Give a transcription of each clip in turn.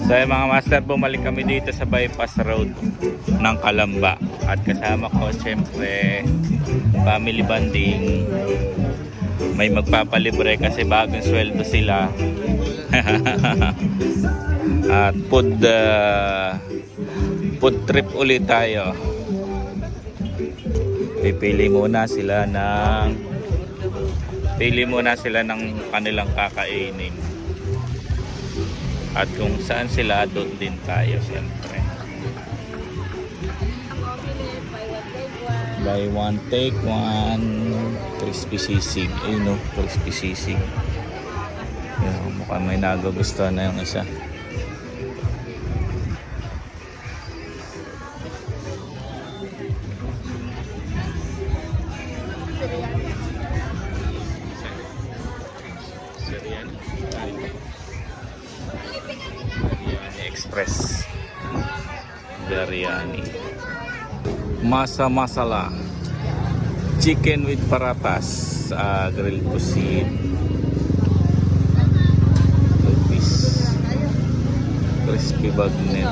So mga master, bumalik kami dito sa bypass road ng Calamba. At kasama ko syempre family bonding. May magpapalibre kasi bagong sweldo sila. At food trip ulit tayo. Pili muna sila ng kanilang kakainin. At kung saan sila, doon din tayo siyempre. Buy one, take one. Crispy sisig. Ayun o, crispy sisig. Yan, mukhang may nagugustuhan na yung isa. Biryani Express. Biryani. Masala. Chicken with paratas. Grilled pusit. Lupis. Crispy bagnet.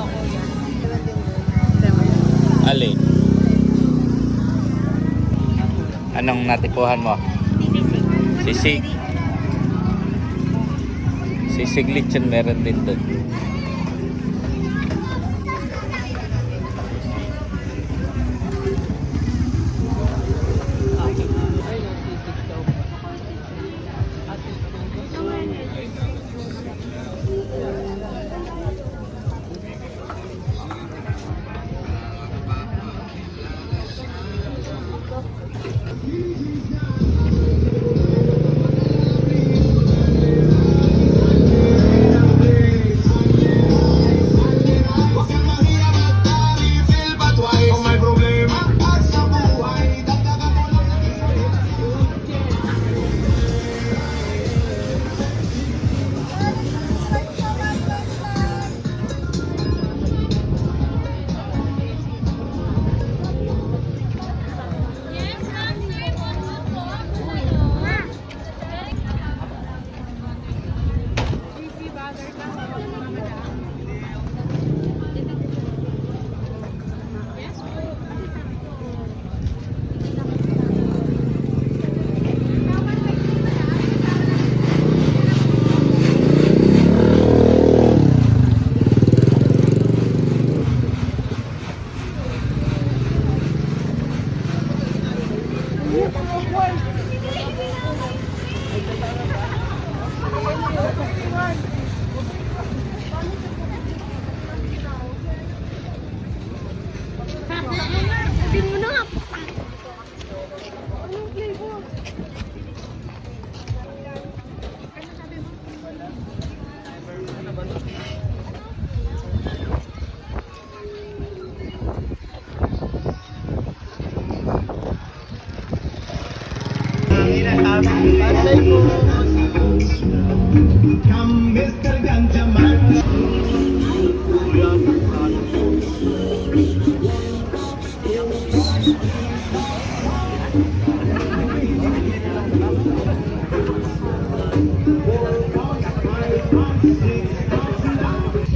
Alin? Anong natipuhan mo? Sisig. Sisig lechon meron din doon.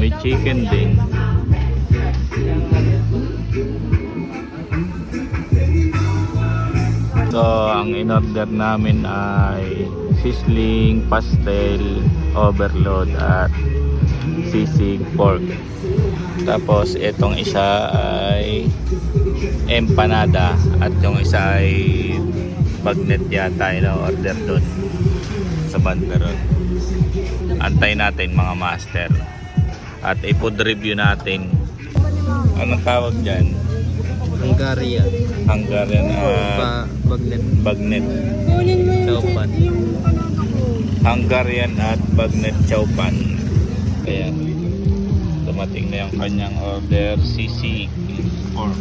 May chicken din. So, ang in-order namin ay sisling, pastel, overload at sisig pork. Tapos itong isa ay empanada at yung isa ay bagnet yata ina-order doon sa bandaron. Antay natin mga master. At i-food review natin. Anong tawag dyan? Hungarian bagnet chowpan. Hungarian at bagnet chowpan. Kaya dumating na yung kanyang order, sisig pork.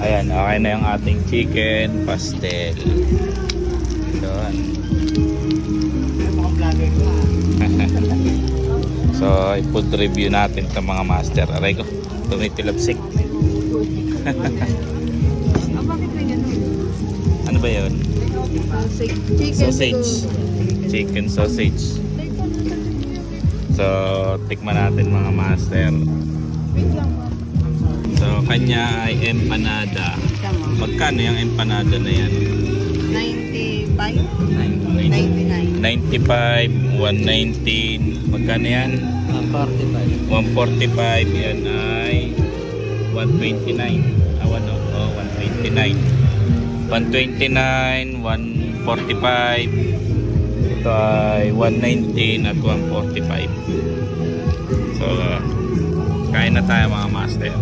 Ayan, okay na yung ating chicken pastel. Doon. So, i-food review natin sa mga master. Aray ko, tumitilapsik. Ano ba yun? Chicken Sausage. chicken sausage. So, tikman natin mga master. So, kanya ay empanada. Magkano yung empanada na yan? 95? 99. 95, 119. Magkano yan? 45. 145. Yan ay 129. Ano? Oh, 129. 129, 145. Ito ay 119 at 145. So, kain na tayo mga master.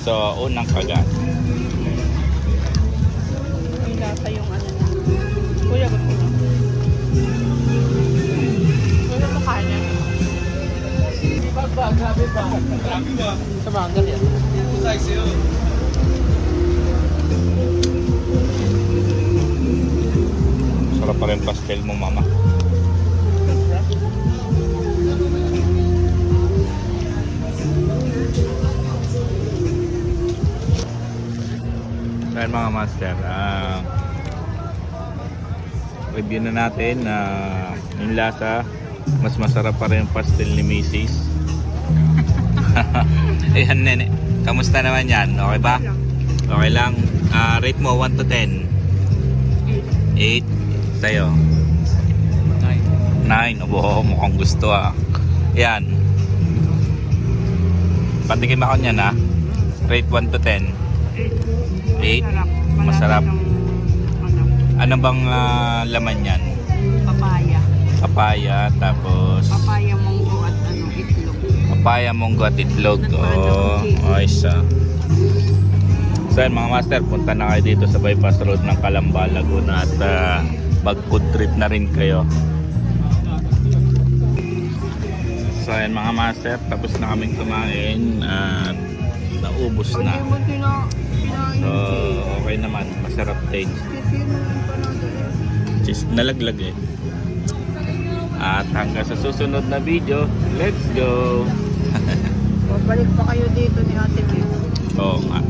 So, unang kagat. Ang lasa yung ano na. Kuya, gusto mo? Kuya, ito kanya. Grabe ba? Sa bagal yan. Sarap pa rin pastel mo, mama. Ayan mga master, review na natin na yung lasa, mas masarap pa rin yung pastel ni Mrs. Ayan nene, kamusta naman yan? Okay ba? Okay lang. Rate mo 1 to 10. 8. Tayo. 9. Abo, mukhang gusto Yan. Patikim ako niyan Rate 1 to 10. 8. Masarap. Ano bang laman yan? Papaya. Papaya, tapos Papaya, munggo at itlog. papaya, munggo at itlog. Oh, ayos So yan mga master, punta na kayo dito sa bypass road ng Calamba, Laguna at mag food trip na rin kayo. So yan mga master, tapos na kaming kumain at naubos na. So okay naman, masarap din. Cheese, nalaglag At hanggang sa susunod na video, let's go! Babalik pa kayo dito ni Ate May. Oo nga.